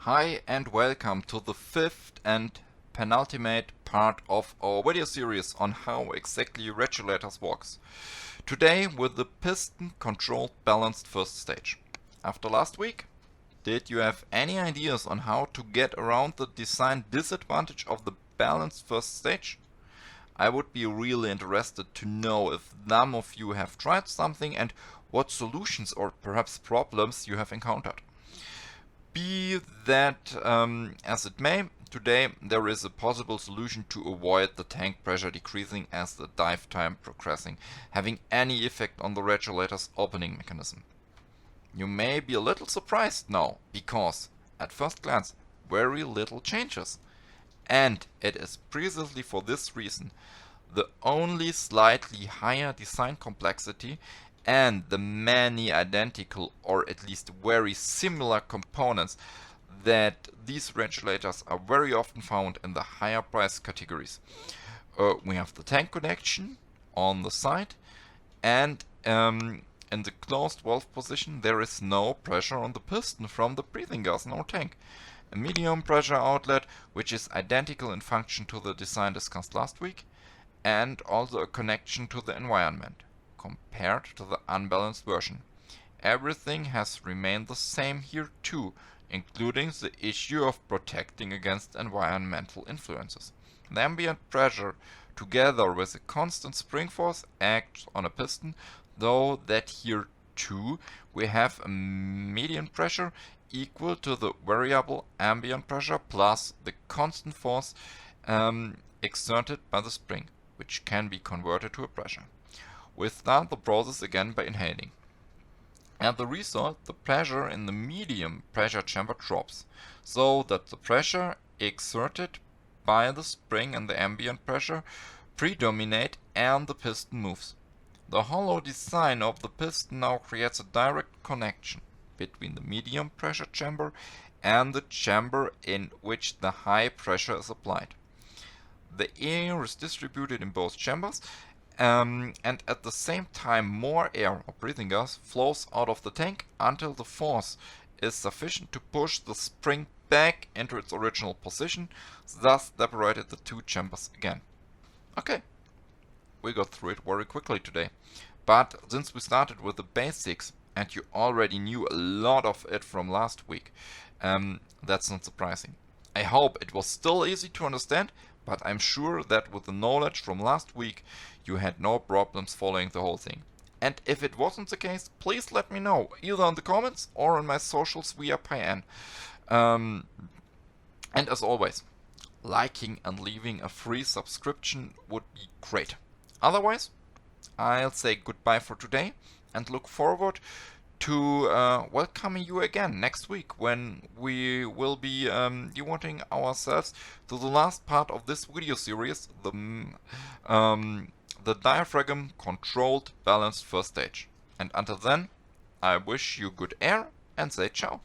Hi and welcome to the fifth and penultimate part of our video series on how exactly regulators works. Today with the piston-controlled balanced first stage. After last week, did you have any ideas on how to get around the design disadvantage of the balanced first stage? I would be really interested to know if some of you have tried something and what solutions or perhaps problems you have encountered. Be that as it may, today there is a possible solution to avoid the tank pressure decreasing as the dive time progressing, having any effect on the regulator's opening mechanism. You may be a little surprised now, because at first glance very little changes. And it is precisely for this reason the only slightly higher design complexity and the many identical or at least very similar components that these regulators are very often found in the higher price categories. We have the tank connection on the side, and in the closed valve position there is no pressure on the piston from the breathing gas in our tank. A medium pressure outlet which is identical in function to the design discussed last week, and also a connection to the environment compared to the unbalanced version. Everything has remained the same here too, including the issue of protecting against environmental influences. The ambient pressure together with a constant spring force acts on a piston, though that here too we have a median pressure equal to the variable ambient pressure plus the constant force exerted by the spring, which can be converted to a pressure. We start the process again by inhaling. As the result, the pressure in the medium pressure chamber drops, so that the pressure exerted by the spring and the ambient pressure predominate and the piston moves. The hollow design of the piston now creates a direct connection between the medium pressure chamber and the chamber in which the high pressure is applied. The air is distributed in both chambers, and at the same time more air or breathing gas flows out of the tank until the force is sufficient to push the spring back into its original position, thus separated the two chambers again. Okay, we got through it very quickly today, but since we started with the basics and you already knew a lot of it from last week, that's not surprising. I hope it was still easy to understand, but I'm sure that with the knowledge from last week you had no problems following the whole thing. And if it wasn't the case, please let me know, either in the comments or on my socials via PAN. And as always, liking and leaving a free subscription would be great. Otherwise, I'll say goodbye for today and look forward to welcoming you again next week when we will be devoting ourselves to the last part of this video series, the diaphragm-controlled balanced first stage. And until then, I wish you good air and say ciao.